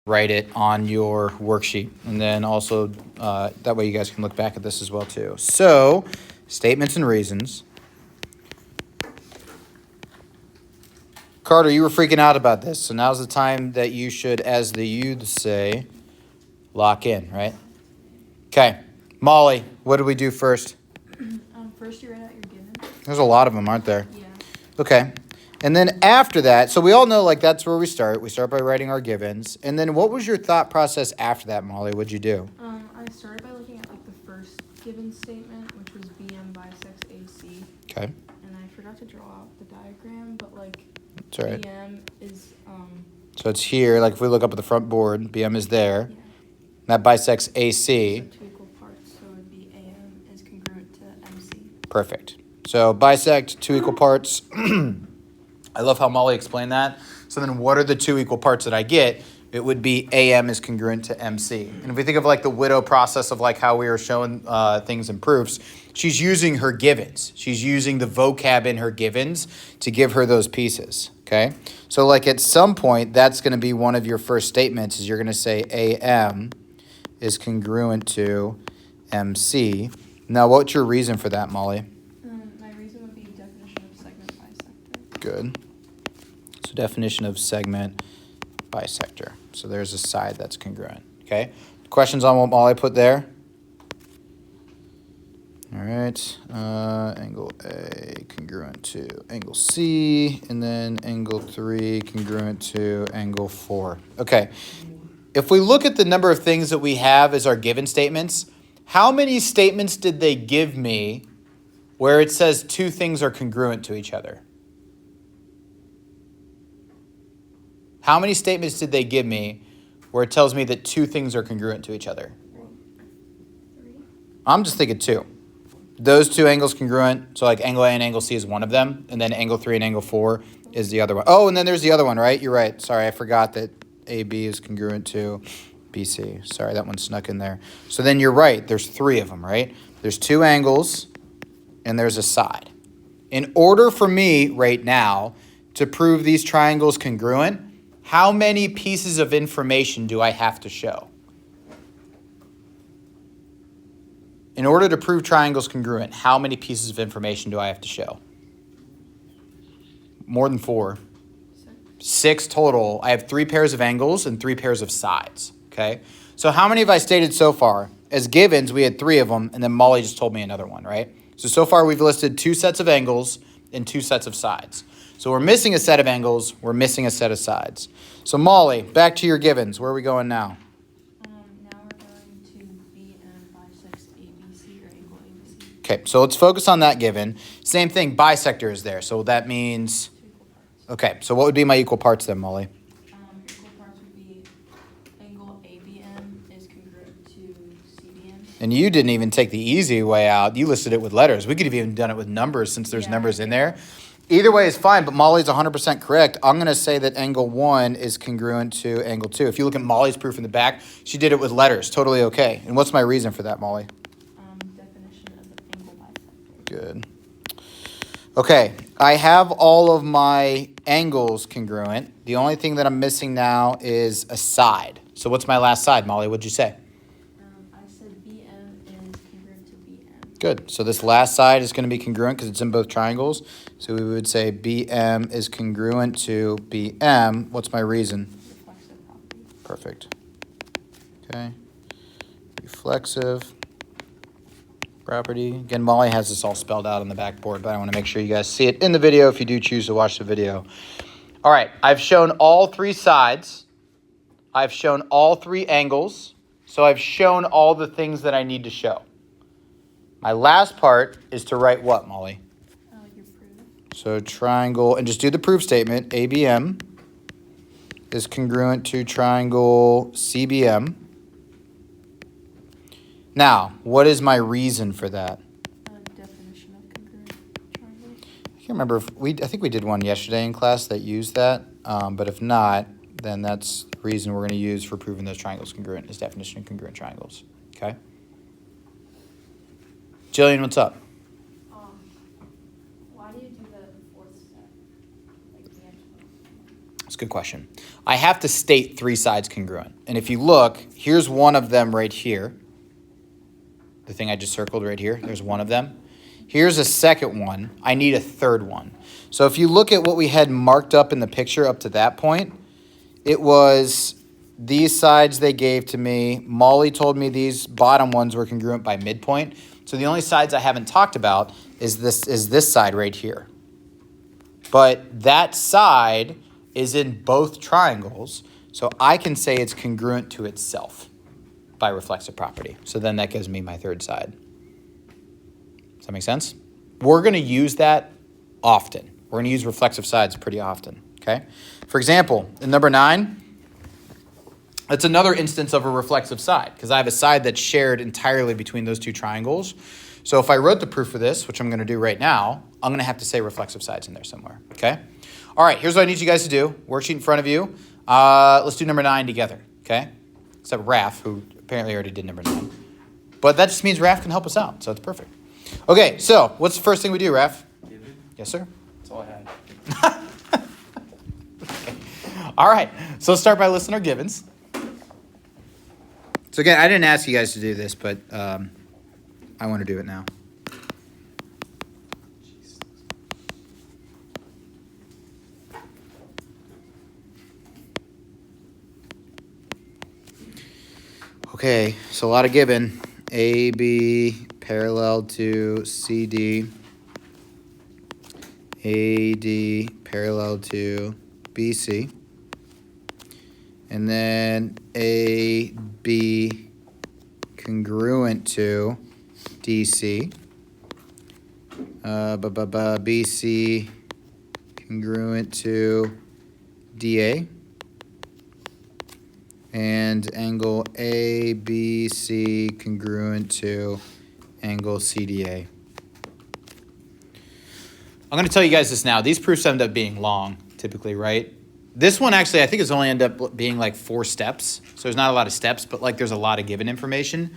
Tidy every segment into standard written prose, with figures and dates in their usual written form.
write it on your worksheet. And then also, that way you guys can look back at this as well too. So, statements and reasons. Carter, you were freaking out about this. So now's the time that you should, as the youth say, lock in, right? Okay. Molly, what do we do first? First you write out your given. There's a lot of them, aren't there? Yeah. Okay. And then after that, so we all know like that's where we start. We start by writing our givens. And then what was your thought process after that, Molly? What'd you do? I started by looking at like the first given statement, which was BM bisects AC. Okay. And I forgot to draw out the diagram, but like That's all right. BM is So it's here, like if we look up at the front board, BM is there. yeah. That bisects AC. So 2 equal parts, so it would be AM is congruent to MC. Perfect. So bisect 2 equal parts. I love how Molly explained that. So then what are the 2 equal parts that I get? It would be AM is congruent to MC. And if we think of like the widow process of like how we were showing things in proofs, she's using her givens. She's using the vocab in her givens to give her those pieces, okay? So like at some point, that's going to be one of your first statements is you're going to say AM is congruent to MC. Now, what's your reason for that, Molly? My reason would be definition of segment bisector. Good. So definition of segment bisector. So there's a side that's congruent. Okay. Questions on what Molly put there? All right. Angle A congruent to angle C, and then angle 3 congruent to angle 4. Okay. If we look at the number of things that we have as our given statements, how many statements did they give me where it says 2 things are congruent to each other? How many statements did they give me where it tells me that 2 things are congruent to each other? 3. I'm just thinking 2. Those 2 angles congruent, so like angle A and angle C is one of them, and then angle 3 and angle 4 is the other one. Oh, and then there's the other one, right? You're right. Sorry, I forgot that AB is congruent to BC. Sorry, that one snuck in there. So then you're right. There's 3 of them, right? There's 2 angles, and there's a side. In order for me right now to prove these triangles congruent, how many pieces of information do I have to show? In order to prove triangles congruent, how many pieces of information do I have to show? More than 4. 6 total. I have 3 pairs of angles and 3 pairs of sides, okay? So how many have I stated so far? As givens, we had 3 of them, and then Molly just told me another one, right? So far we've listed 2 sets of angles and 2 sets of sides. So we're missing a set of angles, we're missing a set of sides. So Molly, back to your givens. Where are we going now? Now we're going to BM bisects ABC or angle ABC. Okay, so let's focus on that given. Same thing, bisector is there. So that means, 2 equal parts. okay, so what would be my equal parts then, Molly? Equal parts would be angle ABM is congruent to CBM. And you didn't even take the easy way out. You listed it with letters. We could have even done it with numbers since there's Yeah. numbers in there. Either way is fine, but Molly's 100% correct. I'm going to say that angle 1 is congruent to angle 2. If you look at Molly's proof in the back, she did it with letters. Totally okay. And what's my reason for that, Molly? Definition of angle bisector. Good. Okay, I have all of my angles congruent. The only thing that I'm missing now is a side. So what's my last side, Molly? What'd you say? I said BM is congruent to BM. Good. So this last side is going to be congruent because it's in both triangles. So we would say BM is congruent to BM. What's my reason? Reflexive property. Perfect. Okay. Reflexive property. Again, Molly has this all spelled out on the backboard, but I want to make sure you guys see it in the video if you do choose to watch the video. All right. I've shown all 3 sides. I've shown all 3 angles. So I've shown all the things that I need to show. My last part is to write what, Molly? Your proof. So triangle, and just do the proof statement. ABM is congruent to triangle CBM. Now, what is my reason for that? Definition of congruent triangles. I can't remember if I think we did one yesterday in class that used that. But if not, then that's the reason we're going to use for proving those triangles congruent is definition of congruent triangles. Okay? Jillian, what's up? Why do you do the 4th step? Like the end? It's a good question. I have to state 3 sides congruent. And if you look, here's one of them right here. The thing I just circled right here, there's one of them. Here's a second one. I need a third one. So if you look at what we had marked up in the picture up to that point, it was these sides they gave to me. Molly told me these bottom ones were congruent by midpoint. So the only sides I haven't talked about is this side right here. But that side is in both triangles, so I can say it's congruent to itself by reflexive property. So then that gives me my third side. Does that make sense? We're going to use that often. We're going to use reflexive sides pretty often, okay? For example, in number 9, that's another instance of a reflexive side because I have a side that's shared entirely between those 2 triangles. So if I wrote the proof for this, which I'm going to do right now, I'm going to have to say reflexive sides in there somewhere, okay? All right, here's what I need you guys to do. Worksheet in front of you. Let's do number 9 together, okay? Except Raph, who apparently already did number 9. But that just means Raph can help us out, so it's perfect. Okay, so what's the first thing we do, Raph? Given? Yes, sir? That's all I had. Okay. All right, so let's start by listing our givens. So again, I didn't ask you guys to do this, but I want to do it now. Okay, so a lot of given. AB parallel to CD. AD parallel to BC. And then AB congruent to DC. BC congruent to DA. And angle ABC congruent to angle CDA. I'm going to tell you guys this now. These proofs end up being long, typically, right? This one actually, I think it's only end up being like 4 steps. So there's not a lot of steps, but like there's a lot of given information.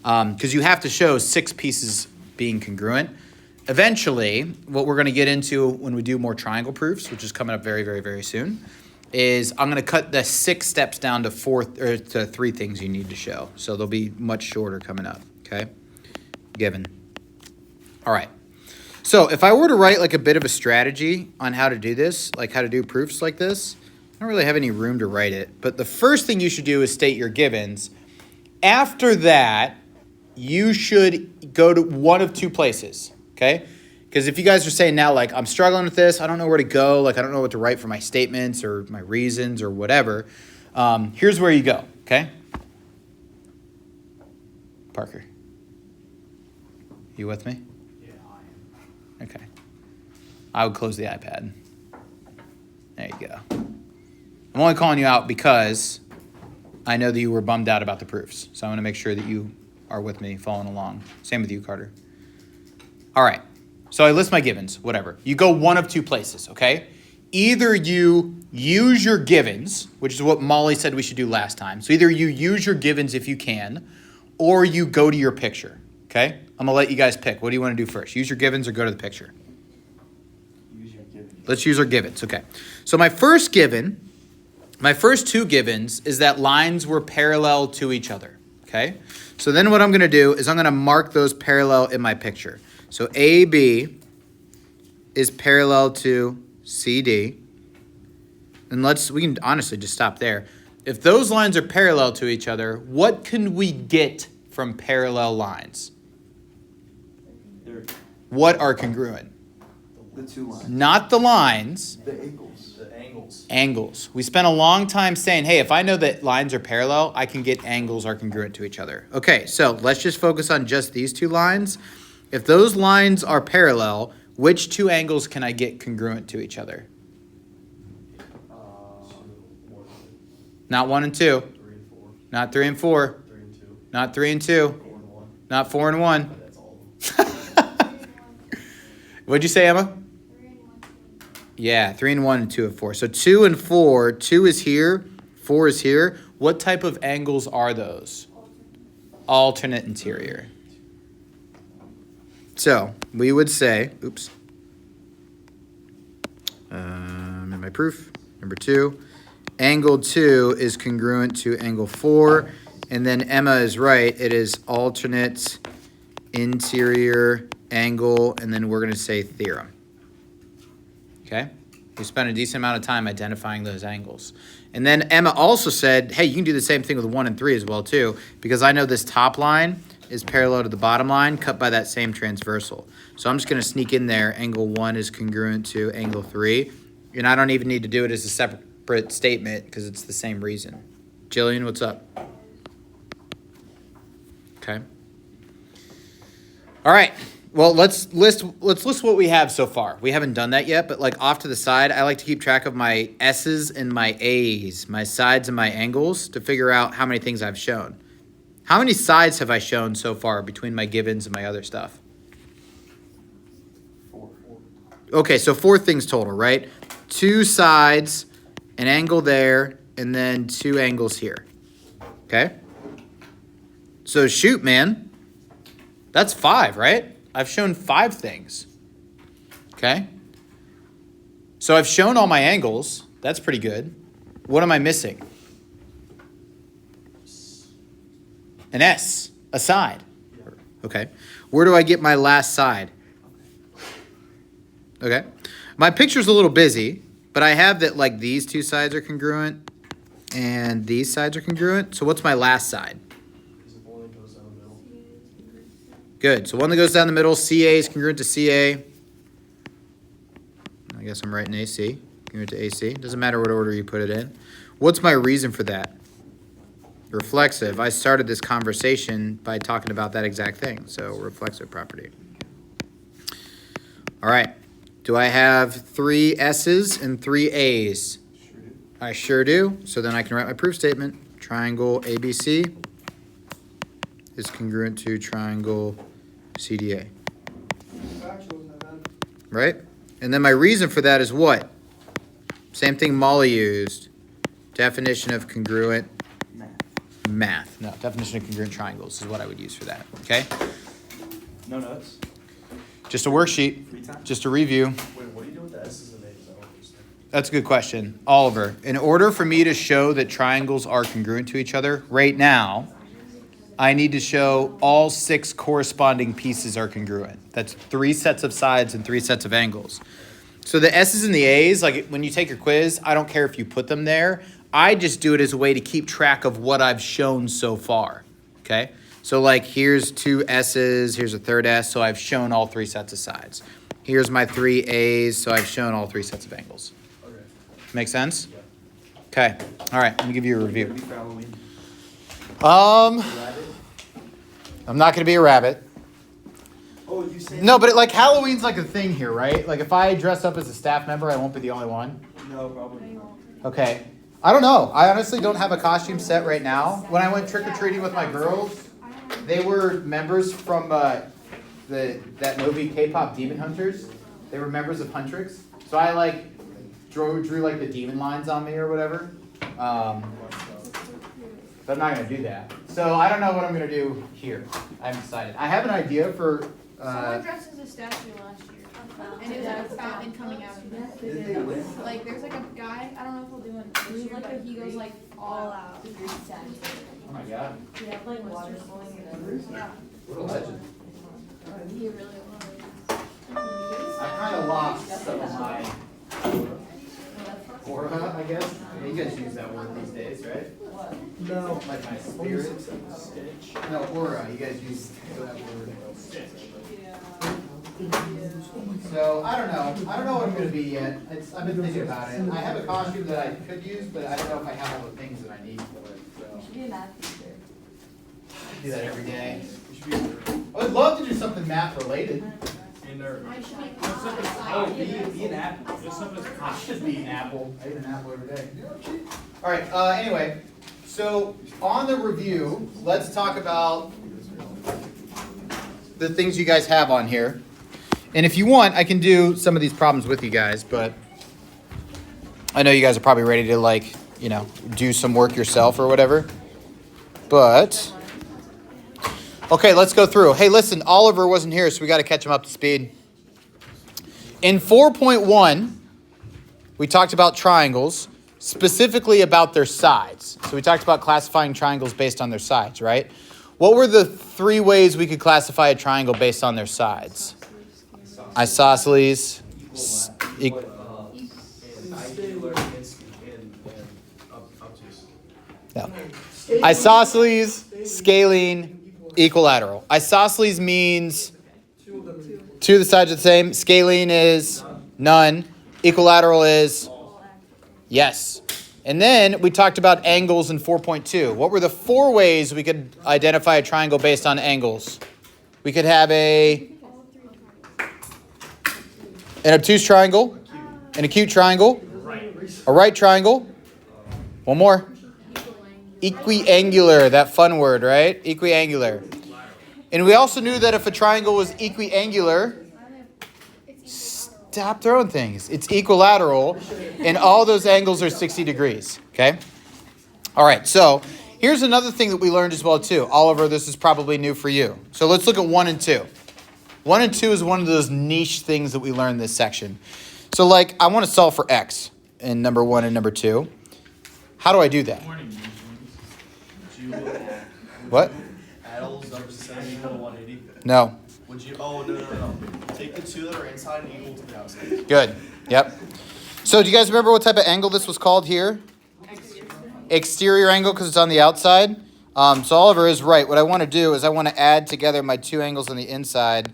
Because you have to show 6 pieces being congruent. Eventually, what we're going to get into when we do more triangle proofs, which is coming up very, very, very soon, is I'm going to cut the 6 steps down to 3 things you need to show. So they'll be much shorter coming up, okay? Given. All right. So if I were to write like a bit of a strategy on how to do this, like how to do proofs like this, I don't really have any room to write it. But the first thing you should do is state your givens. After that, you should go to one of 2 places, okay? Because if you guys are saying now, like, I'm struggling with this, I don't know where to go, like, I don't know what to write for my statements or my reasons or whatever, here's where you go, okay? Parker. You with me? Yeah, I am. Okay. I would close the iPad. There you go. I'm only calling you out because I know that you were bummed out about the proofs. So I want to make sure that you are with me following along. Same with you, Carter. All right. So I list my givens, whatever. You go one of 2 places, okay? Either you use your givens, which is what Molly said we should do last time. So either you use your givens if you can, or you go to your picture, okay? I'm going to let you guys pick. What do you want to do first? Use your givens or go to the picture? Use your given. Let's use our givens, okay. So my first 2 givens is that lines were parallel to each other, okay? So then what I'm going to do is I'm going to mark those parallel in my picture. So AB is parallel to CD. And we can honestly just stop there. If those lines are parallel to each other, what can we get from parallel lines? They're What are congruent? the 2 lines. Not the lines, The angles. The angles. angles. We spent a long time saying, hey, if I know that lines are parallel, I can get angles are congruent to each other. Okay, so let's just focus on just these 2 lines. If those lines are parallel, which 2 angles can I get congruent to each other? Not 1 and 2. 3 and 4. Not 3 and 4. 3 and 2. Not 3 and 2. 4 and 1. Not 4 and 1. That's all of them. What'd you say, Emma? 3 and 1. Yeah, 3 and 1 and 2 and 4. So 2 and 4, 2 is here, 4 is here. What type of angles are those? Alternate interior. So we would say, in my proof, number 2, angle 2 is congruent to angle 4. And then Emma is right. It is alternate interior angle, and then we're going to say theorem. Okay? We spent a decent amount of time identifying those angles. And then Emma also said, hey, you can do the same thing with 1 and 3 as well, too, because I know this top line is parallel to the bottom line, cut by that same transversal. So I'm just going to sneak in there, angle 1 is congruent to angle 3. And I don't even need to do it as a separate statement because it's the same reason. Jillian, what's up? Okay. All right. Well, let's list what we have so far. We haven't done that yet, but like off to the side, I like to keep track of my S's and my A's, my sides and my angles to figure out how many things I've shown. How many sides have I shown so far between my givens and my other stuff? 4. Okay, so 4 things total, right? 2 sides, an angle there, and then 2 angles here. Okay? So shoot, man. That's 5, right? I've shown 5 things. Okay? So I've shown all my angles. That's pretty good. What am I missing? An S, a side. Okay. Where do I get my last side? Okay. My picture's a little busy, but I have that like these 2 sides are congruent and these sides are congruent. So what's my last side? Is it one that goes down the middle? Good. So one that goes down the middle, CA is congruent to CA. I guess I'm writing AC, congruent to AC. Doesn't matter what order you put it in. What's my reason for that? Reflexive. I started this conversation by talking about that exact thing. So reflexive property. All right. Do I have 3 S's and 3 A's? Sure do. I sure do. So then I can write my proof statement. Triangle ABC is congruent to triangle CDA. Right? And then my reason for that is what? Same thing Molly used. Definition of congruent math. No, definition of congruent triangles is what I would use for that. Okay? No notes? Just a worksheet. Free time? Just a review. Wait, what do you do with the S's and A's? I don't understand. That's a good question. Oliver, in order for me to show that triangles are congruent to each other, right now, I need to show all 6 corresponding pieces are congruent. That's 3 sets of sides and 3 sets of angles. So the S's and the A's, like when you take your quiz, I don't care if you put them there. I just do it as a way to keep track of what I've shown so far. Okay? So like here's 2 S's, here's a third S, so I've shown all 3 sets of sides. Here's my 3 A's, so I've shown all 3 sets of angles. Okay. Make sense? Yeah. Okay. All right, let me give you a Ready review. for Halloween? Um, I'm not going to be a rabbit. Oh, you said No, but like Halloween's like a thing here, right? Like if I dress up as a staff member, I won't be the only one. No, probably not. Okay. I don't know. I honestly don't have a costume set right now. When I went trick-or-treating with my girls, they were members from that movie K-pop Demon Hunters. They were members of Huntrix. So I like drew like the demon lines on me or whatever. But I'm not going to do that. So I don't know what I'm going to do here. I haven't decided. I have an idea for... Someone dressed as a statue last year, and it was like a fountain coming out of it. Did they win? Like, there's like a guy, I don't know if he'll do it this year, but he goes like all out. Oh my god. Yeah, like water flowing in it. Yeah, What a legend. he really was. I kind of lost some of my aura, I guess. You guys use that word these days, right? No. Like my spirit. No, aura. You guys use that word. So I don't know. I don't know what I'm going to be yet. I've been thinking about it. I have a costume that I could use, but I don't know if I have all the things that I need for it. So Should be a math teacher. I do that every day. You should be a nerd. I would love to do something math related. Be a nerd. I should be. Oh, be an apple. I should be an apple. I eat an apple every day. All right. Anyway, so on the review, let's talk about the things you guys have on here. And if you want, I can do some of these problems with you guys, but I know you guys are probably ready to like, do some work yourself or whatever. But okay, let's go through. Hey, listen, Oliver wasn't here, so we got to catch him up to speed. In 4.1, we talked about triangles. specifically about their sides. So we talked about classifying triangles based on their sides, right? What were the 3 ways we could classify a triangle based on their sides? Isosceles. No. Isosceles, scalene, equilateral. Isosceles means 2 of the sides are the same. Scalene is none. Equilateral is yes. And then we talked about angles in 4.2. What were the 4 ways we could identify a triangle based on angles? We could have an obtuse triangle, an acute triangle, a right triangle. One more. Equiangular, that fun word, right? Equiangular. And we also knew that if a triangle was equiangular, stop throwing things. It's equilateral, and all those angles are 60 degrees, okay? All right, so here's another thing that we learned as well, too. Oliver, this is probably new for you. So let's look at 1 and 2. 1 and 2 is one of those niche things that we learned in this section. So, like, I want to solve for x in number 1 and number 2. How do I do that? What? Add all those numbers together and equal to 180. No. Would you? Oh, no. Take the 2 that are inside and equal to the outside. Good. Yep. So do you guys remember what type of angle this was called here? Exterior angle, because it's on the outside. So Oliver is right. What I want to do is I want to add together my 2 angles on the inside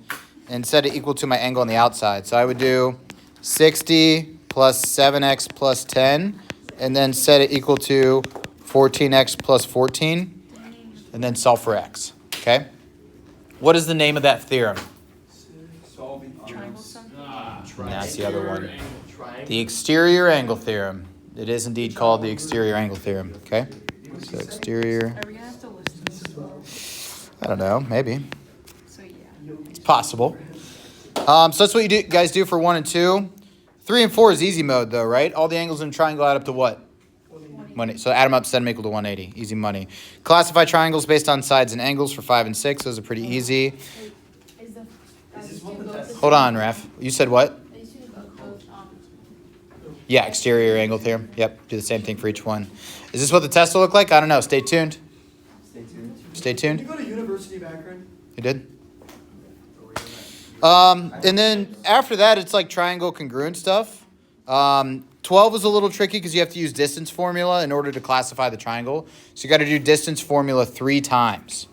and set it equal to my angle on the outside. So I would do 60 plus 7x plus 10, and then set it equal to 14x plus 14, and then solve for x. Okay? What is the name of that theorem? Triangle sum. And that's the other one. The exterior angle theorem. It is indeed called the exterior angle theorem. Okay? So exterior, Are we gonna have to list this as well? I don't know, maybe. So yeah. It's possible. So that's what you guys do for 1 and 2. 3 and 4 is easy mode though, right? All the angles in a triangle add up to what? 180. So add them up, set them equal to 180. Easy money. Classify triangles based on sides and angles for 5 and 6. Those are pretty easy. Hold on, Raf. You said what? Yeah, exterior angle theorem. Yep, do the same thing for each one. Is this what the test will look like? I don't know. Stay tuned. Stay tuned. Did you go to University of Akron? You did? And then after that, it's like triangle congruent stuff. 12 is a little tricky because you have to use distance formula in order to classify the triangle. So you got to do distance formula 3 times.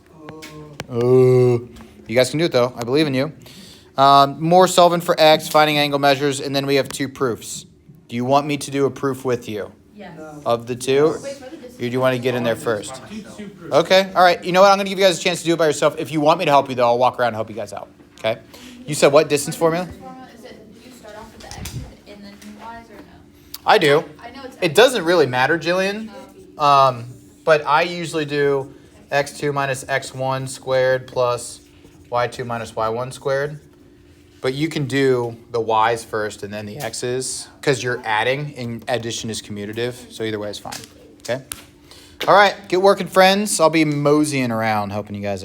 You guys can do it though. I believe in you. More solving for x, finding angle measures, and then we have 2 proofs. Do you want me to do a proof with you Yes. of the 2? Or do you want to get in there first? Okay. All right. You know what? I'm going to give you guys a chance to do it by yourself. If you want me to help you, though, I'll walk around and help you guys out. Okay? You said what? Distance formula? Is it, do you start off with the X and then Y's or no? I do. I know it's. It doesn't really matter, Jillian. But I usually do x2 minus x1 squared plus y2 minus y1 squared. But you can do the y's first and then the x's because you're adding and addition is commutative. So either way is fine. Okay? All right. Get working, friends. I'll be moseying around helping you guys out.